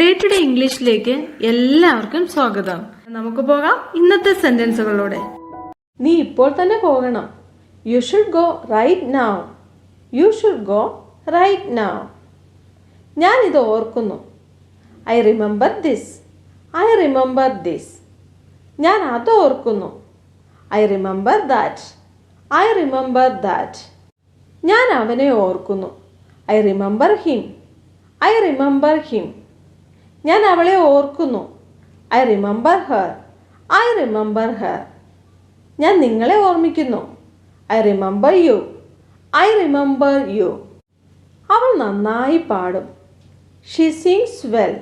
Day to day ഇംഗ്ലീഷിലേക്ക് എല്ലാവർക്കും സ്വാഗതം. നമുക്ക് പോകാം ഇന്നത്തെ സെന്റൻസുകളോടെ. നീ ഇപ്പോൾ തന്നെ പോകണം. You should go right now. You should go right now. ഞാൻ ഇത് ഓർക്കുന്നു. I remember this. I remember this. ഞാൻ അത് ഓർക്കുന്നു. I remember that. I remember that. ഞാൻ അവനെ ഓർക്കുന്നു. I remember him. I remember him. ഞാൻ അവളെ ഓർക്കുന്നു. I remember her. I remember her. ഞാൻ നിങ്ങളെ ഓർമ്മിക്കുന്നു. I remember you. I remember you. അവൾ നന്നായി പാടും. She sings well.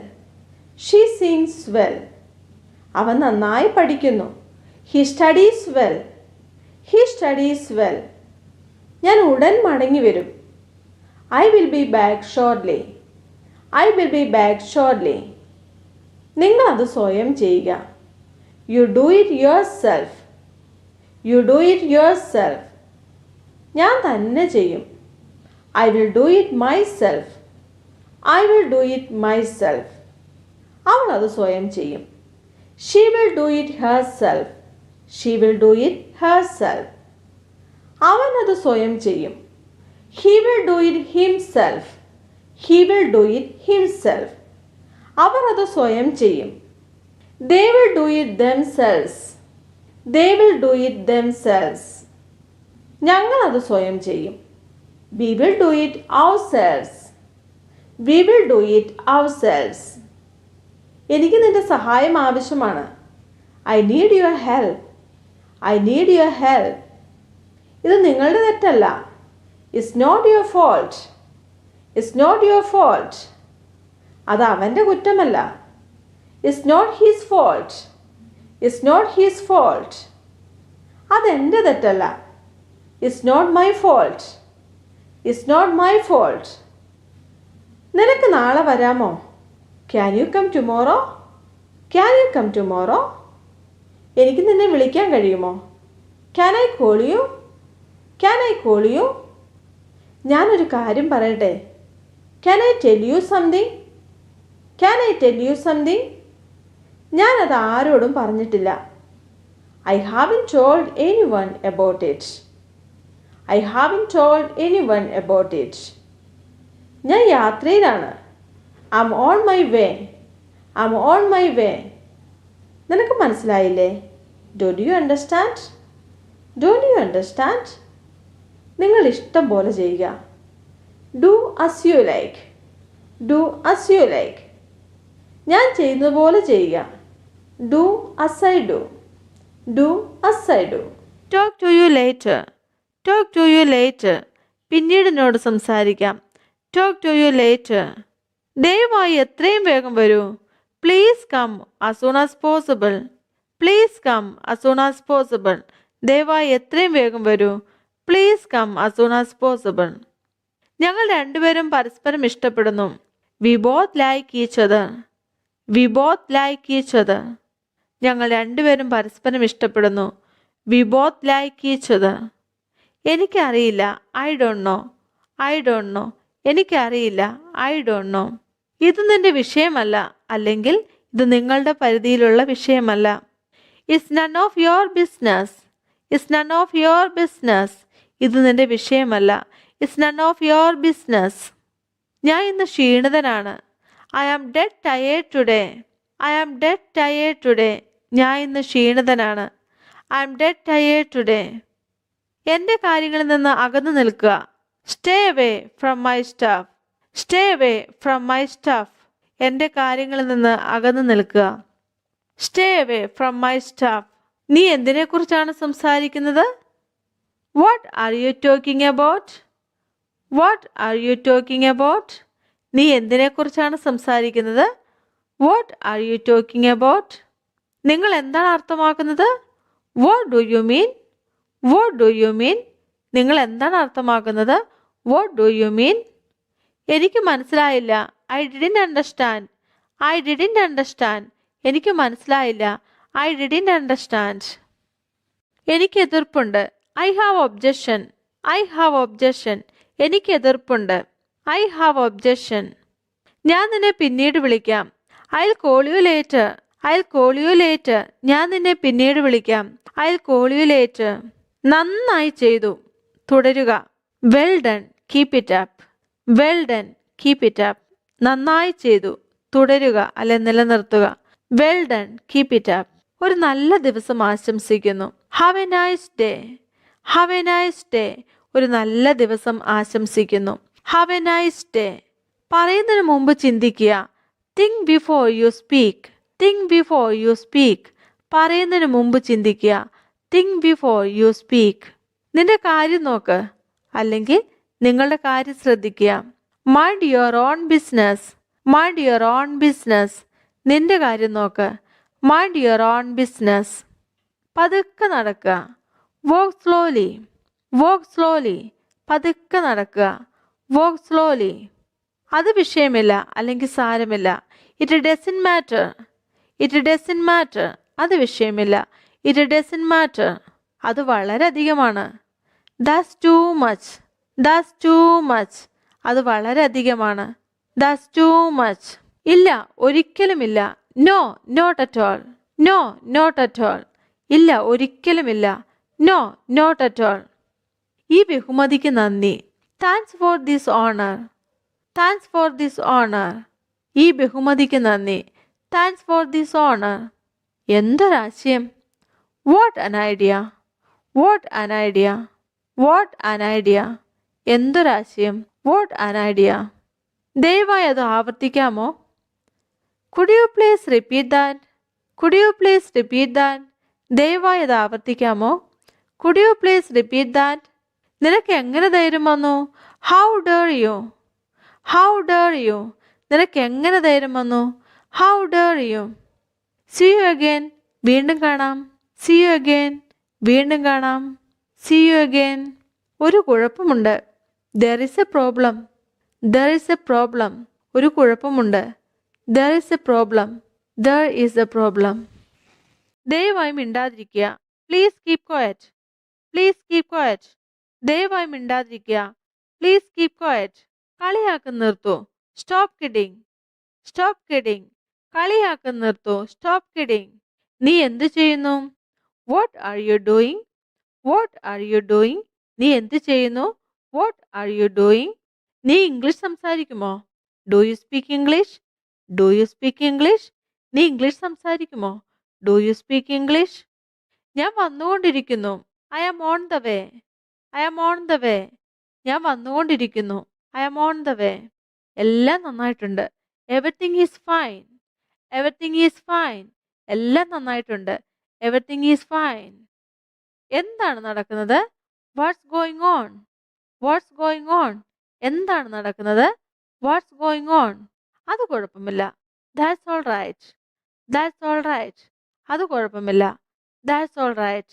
She sings well. അവൻ നന്നായി പഠിക്കുന്നു. He studies well. He studies well. ഞാൻ ഉടൻ മടങ്ങി വരും. I will be back shortly. I will be back shortly. നിങ്ങളത് സ്വയം ചെയ്യുക. You do it your self. You do it your self. ഞാൻ തന്നെ ചെയ്യും. I will do it my self. I will do it my self. അവൾ അത് സ്വയം ചെയ്യും. She will do it her self. She will do it her self. അവൻ അത് സ്വയം ചെയ്യും. He will do it himself. He will do it himself. അവർ അത് സ്വയം ചെയ്യും. They will do it themselves. They will do it themselves. ഞങ്ങൾ അത് സ്വയം ചെയ്യും. We will do it ourselves. We will do it ourselves. എനിക്ക് നിന്റെ സഹായം ആവശ്യമാണ്. I need your help. I need your help. ഇത് നിങ്ങളുടെ തെറ്റല്ല. It's not your fault. It's not your fault. അത് അവൻ്റെ കുറ്റമല്ല. It's not his fault. It's not his fault. അതെൻ്റെ തെറ്റല്ല. It's not my fault. It's not my fault. നിനക്ക് നാളെ വരാമോ? Can you come tomorrow? Can you come tomorrow? എനിക്ക് നിന്നെ വിളിക്കാൻ കഴിയുമോ? Can I call you? Can I call you? ഞാനൊരു കാര്യം പറയട്ടെ. Can I tell you something? Can I tell you something? ഞാനത് ആരോടും പറഞ്ഞിട്ടില്ല. I haven't told anyone about it. I haven't told anyone about it. ഞാൻ യാത്രയിലാണ്. I am on my way. I am on my way. നിനക്ക് മനസ്സിലായില്ലേ? Don't you understand? Don't you understand? നിങ്ങൾ ഇഷ്ടം പോലെ ചെയ്യുക. Do as you like. Do as you like. ഞാൻ ചെയ്യുന്നത് പോലെ ചെയ്യുക. Do as I do. Do as I do. Talk to you later. Talk to you later. പിന്നീട് എന്നോട് സംസാരിക്കാം. Talk to you later. ദയവായി എത്രയും വേഗം വരൂ. Please come as soon as possible. Please come as soon as possible. ദയവായി എത്രയും വേഗം വരൂ. Please come as soon as possible. ഞങ്ങൾ രണ്ടുപേരും പരസ്പരം ഇഷ്ടപ്പെടുന്നു. We both like each other. We both like each other. ഞങ്ങൾ രണ്ടുപേരും പരസ്പരം ഇഷ്ടപ്പെടുന്നു. We both like each other. എനിക്കറിയില്ല. I don't know. I don't know. എനിക്കറിയില്ല. I don't know. ഇത് നിന്റെ വിഷയമല്ല, അല്ലെങ്കിൽ ഇത് നിങ്ങളുടെ പരിധിയിലുള്ള വിഷയമല്ല. It's none of your business. It's none of your business. ഇത് നിന്റെ വിഷയമല്ല. It's none of your business. ഞാൻ ഇന്ന് ക്ഷീണിതനാണ്. I am dead tired today. I am dead tired today. ഞാൻ ഇന്ന് ക്ഷീണിതനാണ്. I am dead tired today. എൻ്റെ കാര്യങ്ങളിൽ നിന്ന് അകന്നു നിൽക്കുക. Stay away from my stuff. Stay away from my stuff. എൻ്റെ കാര്യങ്ങളിൽ നിന്ന് അകന്നു നിൽക്കുക. Stay away from my stuff. നീ എന്തിനെക്കുറിച്ചാണ് സംസാരിക്കുന്നത്? What are you talking about? What are you talking about? നീ എന്തിനെക്കുറിച്ചാണ് സംസാരിക്കുന്നത്? What are you talking about? നിങ്ങൾ എന്താണ് അർത്ഥമാക്കുന്നത്? What do you mean? What do you mean? നിങ്ങൾ എന്താണ് അർത്ഥമാക്കുന്നത്? What do you mean? എനിക്ക് മനസ്സിലായില്ല. I didn't understand. I didn't understand. എനിക്ക് മനസ്സിലായില്ല. I didn't understand. എനിക്ക് എതിർപ്പുണ്ട്. I have objection. I have objection. എനിക്ക് എതിർപ്പുണ്ട്. I have objection. ഞാൻ നിന്നെ പിന്നീട് വിളിക്കാം. I'll call you later. I'll call you later. ഞാൻ നിന്നെ പിന്നീട് വിളിക്കാം. I'll call you later. നന്നായി ചെയ്തു. തുടരുക. Well done. Keep it up. Well done. Keep it up. നന്നായി ചെയ്തു. തുടരുക അല്ലെ നിലനിർത്തുക. Well done. Keep it up. ഒരു നല്ല ദിവസം ആശംസിക്കുന്നു. Have a nice day. Have a nice day. ഒരു നല്ല ദിവസം ആശംസിക്കുന്നു. Have a nice day. പറയുന്നതിന് മുമ്പ് ചിന്തിക്കുക. Think before you speak. Think before you speak. പറയുന്നതിന് മുമ്പ് ചിന്തിക്കുക. Think before you speak. നിന്റെ കാര്യം നോക്ക് അല്ലെങ്കിൽ നിങ്ങളുടെ കാര്യം ശ്രദ്ധിക്കുക. Mind your own business. Mind your own business. നിന്റെ കാര്യം നോക്ക്. Mind your own business. പതുക്കെ നടക്കുക. Walk slowly. Walk slowly. പതുക്കെ നടക്കുക. Walk slowly. അത് വിഷയമില്ല അല്ലെങ്കിൽ സാരമില്ല. It doesn't matter. It doesn't matter. അത് വിഷയമില്ല. It doesn't matter. അത് വളരെയധികമാണ്. That's too much. That's too much. അത് വളരെയധികമാണ്. That's too much. ഇല്ല, ഒരിക്കലുമില്ല. No, not at all. No, not at all. ഇല്ല, ഒരിക്കലുമില്ല. No, not at all. ഈ ബഹുമതിക്ക് നന്ദി. Thanks for this honor. Thanks for this honor. ഈ ബഹുമതിക്ക് നന്ദി. Thanks for this honor. എന്തൊരാശയം. What an idea. What an idea. What an idea. എന്തൊരാശയം. What an idea. ദയവായി അത് ആവർത്തിക്കാമോ? Could you please repeat that? Could you please repeat that? ദയവായി അത് ആവർത്തിക്കാമോ? Could you please repeat that? നിനക്ക് എങ്ങനെ ധൈര്യം വന്നു? How dare you? How dare you? നിനക്ക് എങ്ങനെ ധൈര്യം വന്നു? How dare you? See you again. വീണ്ടും കാണാം. See you again. വീണ്ടും കാണാം. See you again. ഒരു കുഴപ്പമുണ്ട്. There is a problem. There is a problem. ഒരു കുഴപ്പമുണ്ട്. There is a problem. There is a problem. ദയവായി മിണ്ടാതിരിക്കുക. Please keep quiet. Please keep quiet. ദയവായി മിണ്ടാതിരിക്കുക. Please keep quiet. കളിയാക്കം നിർത്തൂ. Stop kidding. Stop kidding. കളിയാക്കം നിർത്തൂ. Stop kidding. നീ എന്ത് ചെയ്യുന്നു? What are you doing? What are you doing? നീ എന്ത് ചെയ്യുന്നു? What are you doing? നീ ഇംഗ്ലീഷ് സംസാരിക്കുമോ? Do you speak English? Do you speak English? നീ ഇംഗ്ലീഷ് സംസാരിക്കുമോ? Do you speak English? ഞാൻ വന്നുകൊണ്ടിരിക്കുന്നു. I am on the way. I am on the way. ഞാൻ വന്നുകൊണ്ടിരിക്കുന്നു. I am on the way. എല്ലാം നന്നായിട്ടുണ്ട്. Everything is fine. Everything is fine. എല്ലാം നന്നായിട്ടുണ്ട്. Everything is fine. എന്താണ് നടക്കുന്നത്? What's going on? What's going on? എന്താണ് നടക്കുന്നത്? What's going on? അത് കുഴപ്പമില്ല. That's all right. That's all right. അത് കുഴപ്പമില്ല. That's all right.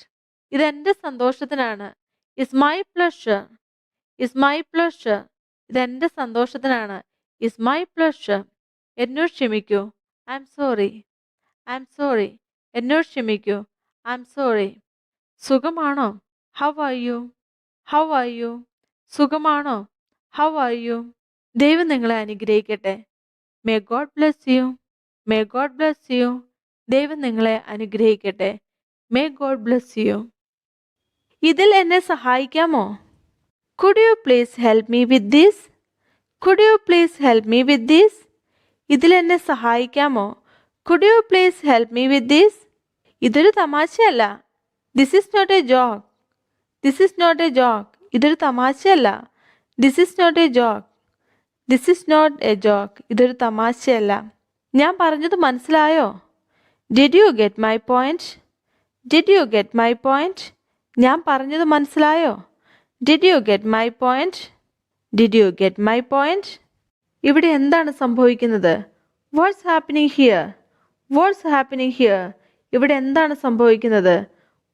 ഇതെന്റെ സന്തോഷത്തിനാണ്. It's my pleasure. It's my pleasure. ഇതെന്റെ സന്തോഷത്തിനാണ്. It's my pleasure. എന്നോട് ക്ഷമിക്കൂ. I'm sorry. I'm sorry. എന്നോട് ക്ഷമിക്കൂ. I'm sorry. സുഖമാണോ? How are you? How are you? സുഖമാണോ? How are you? ദൈവം നിങ്ങളെ അനുഗ്രഹിക്കട്ടെ. May God bless you. May God bless you. ദൈവം നിങ്ങളെ അനുഗ്രഹിക്കട്ടെ. May God bless you. ഇതിൽ എന്നെ സഹായിക്കാമോ? Could you please help me with this? Could you please help me with this? ഇതിൽ എന്നെ സഹായിക്കാമോ? Could you please help me with this? ഇതൊരു തമാശയല്ല. This is not a joke. This is not a joke. ഇതൊരു തമാശയല്ല. This is not a joke. This is not a joke. ഇതൊരു തമാശയല്ല. ഞാൻ പറഞ്ഞത് മനസ്സിലായോ? Did you get my point? Did you get my point? ഞാൻ പറഞ്ഞത് മനസ്സിലായോ? Did you get my point? Did you get my point? ഇവിടെ എന്താണ് സംഭവിക്കുന്നത്? What's happening here? What's happening here? ഇവിടെ എന്താണ് സംഭവിക്കുന്നത്?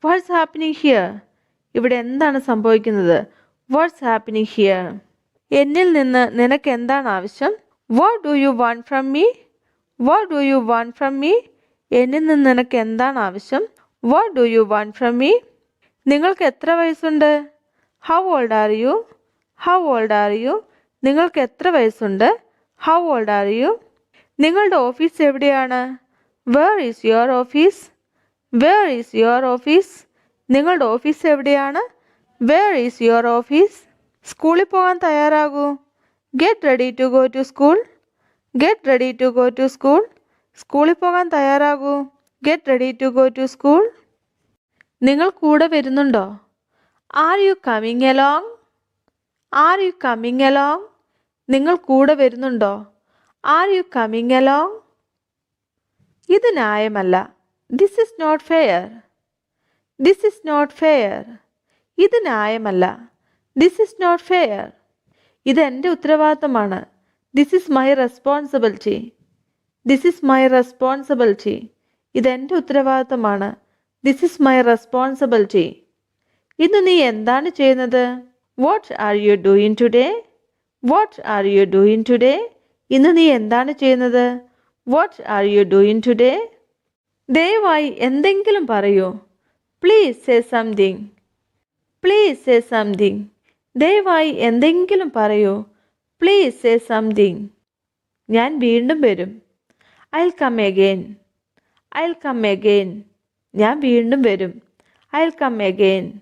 What's happening here? ഇവിടെ എന്താണ് സംഭവിക്കുന്നത്? What's happening here? എന്നിൽ നിന്ന് നിനക്ക് എന്താണ് ആവശ്യം? What do you want from me? What do you want from me? എന്നിൽ നിന്ന് നിനക്ക് എന്താണ് ആവശ്യം? What do you want from me? നിങ്ങൾക്ക് എത്ര വയസ്സുണ്ട്? How old are you? How old are you? നിങ്ങൾക്ക് എത്ര വയസ്സുണ്ട്? How old are you? നിങ്ങളുടെ ഓഫീസ് എവിടെയാണ്? Where is your office? Where is your office? നിങ്ങളുടെ ഓഫീസ് എവിടെയാണ്? Where is your office? സ്കൂളിൽ പോകാൻ തയ്യാറാകൂ. Get ready to go to school. Get ready to go to school. സ്കൂളിൽ പോകാൻ തയ്യാറാകൂ. Get ready to go to school. നിങ്ങൾ കൂടെ വരുന്നുണ്ടോ? Are you coming along? Are you coming along? നിങ്ങൾ കൂടെ വരുന്നുണ്ടോ? Are you coming along? ഇത് ന്യായമല്ല. This is not fair. This is not fair. ഇത് ന്യായമല്ല. This is not fair. ഇത് എൻ്റെ ഉത്തരവാദിത്തമാണ്. This is my responsibility. This is my responsibility. ഇതെൻ്റെ ഉത്തരവാദിത്തമാണ്. This is my responsibility. ഇന്ന് നീ എന്താണ് ചെയ്യുന്നത്? What are you doing today? What are you doing today? ഇന്ന് നീ എന്താണ് ചെയ്യുന്നത്? What are you doing today? ദയവായി എന്തെങ്കിലും പറയൂ. Please say something. Please say something. ദയവായി എന്തെങ്കിലും പറയൂ. Please say something. ഞാൻ വീണ്ടും വരും. I'll come again. I'll come again. ഞാൻ വീണ്ടും വരും. I'll come again.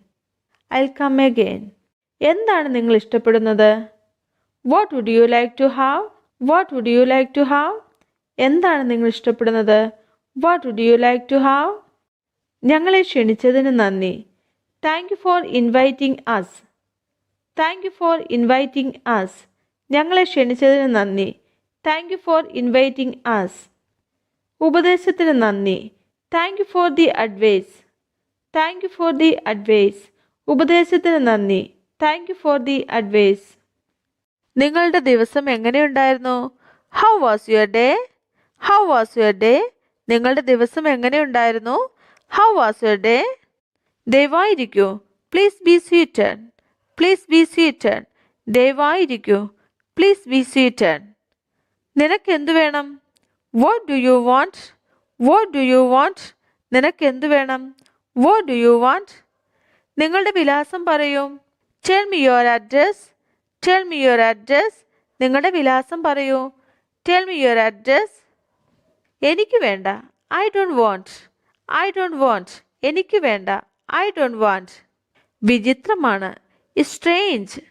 I'll come again. എന്താണ് നിങ്ങൾ ഇഷ്ടപ്പെടുന്നത്? What would you like to have? What would you like to have? എന്താണ് നിങ്ങൾ ഇഷ്ടപ്പെടുന്നത്? What would you like to have? ഞങ്ങളെ ക്ഷണിച്ചതിന് നന്ദി. Thank you for inviting us. Thank you for inviting us. ഞങ്ങളെ ക്ഷണിച്ചതിന് നന്ദി. Thank you for inviting us. ഉപദേശത്തിന് നന്ദി. Thank you for the advice. Thank you for the advice. ഉപദേശത്തിന് നന്ദി. Thank you for the advice. നിങ്ങളുടെ ദിവസം എങ്ങനെയുണ്ടായിരുന്നു? How was your day? How was your day? നിങ്ങളുടെ ദിവസം എങ്ങനെയുണ്ടായിരുന്നു? How was your day? ദയവായിരിക്കൂ. Please be seated. Please be seated. ദയവായിരിക്കൂ. Please be seated. നിനക്ക് എന്തു വേണം? What do you want? What do you want? നിനക്ക് എന്തു വേണം? What do you want? നിങ്ങളുടെ വിലാസം പറയൂ. Tell me your address. Tell me your address. നിങ്ങളുടെ വിലാസം പറയൂ. Tell me your address. എനിക്ക് വേണ്ട. I don't want. I don't want. എനിക്ക് വേണ്ട. I don't want. വിചിത്രമാണ്. It's strange.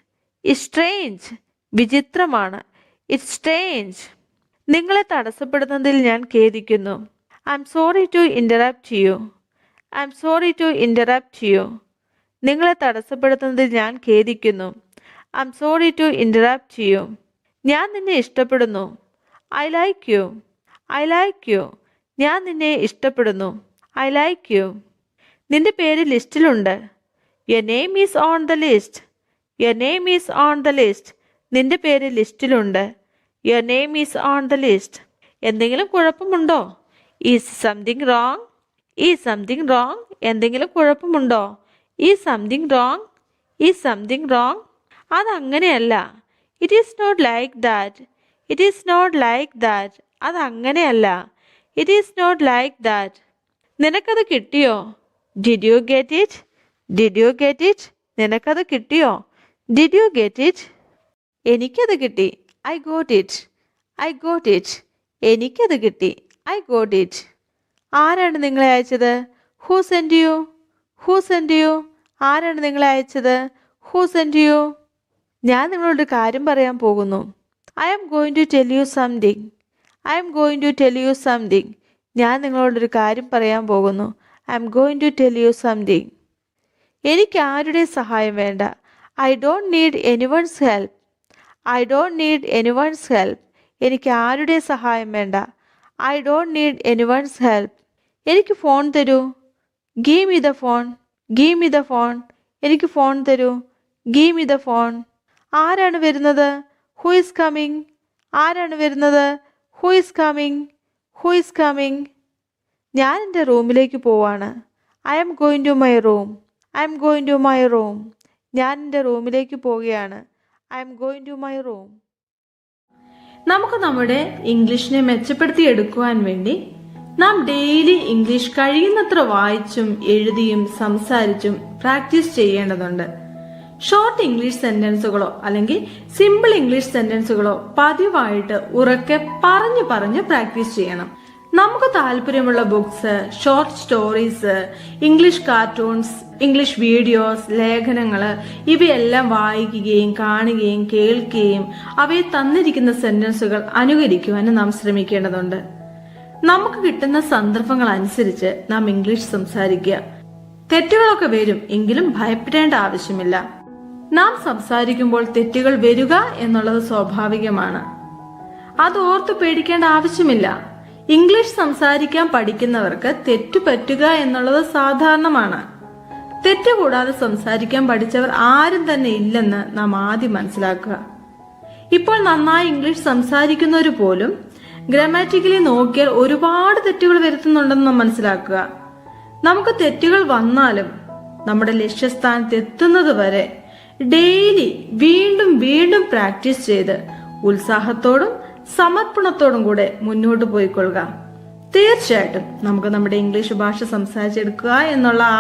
It's strange. വിചിത്രമാണ്. It's strange. നിങ്ങളെ തടസ്സപ്പെടുന്നതിൽ ഞാൻ ഖേദിക്കുന്നു. I'm sorry to interrupt you. I'm sorry to interrupt you. നിങ്ങളെ തടസ്സപ്പെടുത്തുന്നതിൽ ഞാൻ ഖേദിക്കുന്നു. I'm sorry to interrupt you. ഞാൻ നിന്നെ ഇഷ്ടപ്പെടുന്നു. I like you. I like you. ഞാൻ നിന്നെ ഇഷ്ടപ്പെടുന്നു. I like you. നിന്റെ പേര് ലിസ്റ്റിലുണ്ട്. Your name is on the list. Your name is on the list. നിന്റെ പേര് ലിസ്റ്റിലുണ്ട്. Your name is on the list. എന്തെങ്കിലും കുഴപ്പമുണ്ടോ? Is something wrong? Is something wrong? എന്തെങ്കിലും കുഴപ്പമുണ്ടോ? Is something wrong? Is something wrong? അതങ്ങനെയല്ല. It is not like that. It is not like that. അതങ്ങനെയല്ല. It is not like that. നിനക്കത് കിട്ടിയോ? Did you get it? Did you get it? നിനക്കത് കിട്ടിയോ? Did you get it? എനിക്കത് കിട്ടി. I got it. I got it. എനിക്കത് കിട്ടി. I got it. ആരാണ് നിങ്ങളെ അയച്ചത്? Who send you? Who send you? ആരാണ് നിങ്ങളെ അയച്ചത്? Who send you? ഞാൻ നിങ്ങളോടൊരു കാര്യം പറയാൻ പോകുന്നു. I am going to tell you something. I am going to tell you something. ഞാൻ നിങ്ങളോടൊരു കാര്യം പറയാൻ പോകുന്നു. I am going to tell you something. എനിക്ക് ആരുടെ സഹായം വേണ്ട. I don't need anyone's help. I don't need anyone's help. എനിക്ക് ആരുടെ സഹായം വേണ്ട. I don't need anyone's help. എനിക്ക് ഫോൺ തരൂ. Give me the phone. Give me the phone. എനിക്ക് ഫോൺ തരൂ. Give me the phone. ആരാണ് വരുന്നത്? Who is coming? ആരാണ് വരുന്നത്? Who is coming? Who is coming? ഞാൻ എൻ്റെ റൂമിലേക്ക് പോവാണ്. I am going to my room. I am going to my room. ഞാൻ എൻ്റെ റൂമിലേക്ക് പോവുകയാണ്. I am going to my room. നമുക്ക് നമ്മുടെ ഇംഗ്ലീഷിനെ മെച്ചപ്പെടുത്തിയെടുക്കുവാൻ വേണ്ടി നാം ഡെയിലി ഇംഗ്ലീഷ് കഴിയുന്നത്ര വായിച്ചും എഴുതിയും സംസാരിച്ചും പ്രാക്ടീസ് ചെയ്യേണ്ടതുണ്ട്. ഷോർട്ട് ഇംഗ്ലീഷ് സെന്റൻസുകളോ അല്ലെങ്കിൽ സിമ്പിൾ ഇംഗ്ലീഷ് സെന്റൻസുകളോ പതിവായിട്ട് ഉറക്കെ പറഞ്ഞു പ്രാക്ടീസ് ചെയ്യണം. നമുക്ക് താല്പര്യമുള്ള books, short stories, English cartoons, English videos, ലേഖനങ്ങള് ഇവയെല്ലാം വായിക്കുകയും കാണുകയും കേൾക്കുകയും അവയെ തന്നിരിക്കുന്ന സെന്റൻസുകൾ അനുകരിക്കുവാനും നാം ശ്രമിക്കേണ്ടതുണ്ട്. നമുക്ക് കിട്ടുന്ന സന്ദർഭങ്ങൾ അനുസരിച്ച് നാം ഇംഗ്ലീഷ് സംസാരിക്കുക. തെറ്റുകളൊക്കെ വരും, എങ്കിലും ഭയപ്പെടേണ്ട ആവശ്യമില്ല. നാം സംസാരിക്കുമ്പോൾ തെറ്റുകൾ വരിക എന്നുള്ളത് സ്വാഭാവികമാണ്. അത് ഓർത്ത് പേടിക്കേണ്ട ആവശ്യമില്ല. ഇംഗ്ലീഷ് സംസാരിക്കാൻ പഠിക്കുന്നവർക്ക് തെറ്റു പറ്റുക എന്നുള്ളത് സാധാരണമാണ്. തെറ്റുകൂടാതെ സംസാരിക്കാൻ പഠിച്ചവർ ആരും തന്നെ ഇല്ലെന്ന് നാം ആദ്യം മനസ്സിലാക്കുക. ഇപ്പോൾ നന്നായി ഇംഗ്ലീഷ് സംസാരിക്കുന്നവർ പോലും ഗ്രാമാറ്റിക്കലി നോക്കിയാൽ ഒരുപാട് തെറ്റുകൾ വരുത്തുന്നുണ്ടെന്ന് നാം മനസ്സിലാക്കുക. നമുക്ക് തെറ്റുകൾ വന്നാലും നമ്മുടെ ലക്ഷ്യസ്ഥാനത്ത് എത്തുന്നത് വരെ ഡെയിലി വീണ്ടും പ്രാക്ടീസ് ചെയ്ത് ഉത്സാഹത്തോടും സമർപ്പണത്തോടും കൂടെ മുന്നോട്ട് പോയിക്കൊള്ളുക. തീർച്ചയായിട്ടും നമുക്ക് നമ്മുടെ ഇംഗ്ലീഷ് ഭാഷ സംസാരിച്ചെടുക്കുക എന്നുള്ള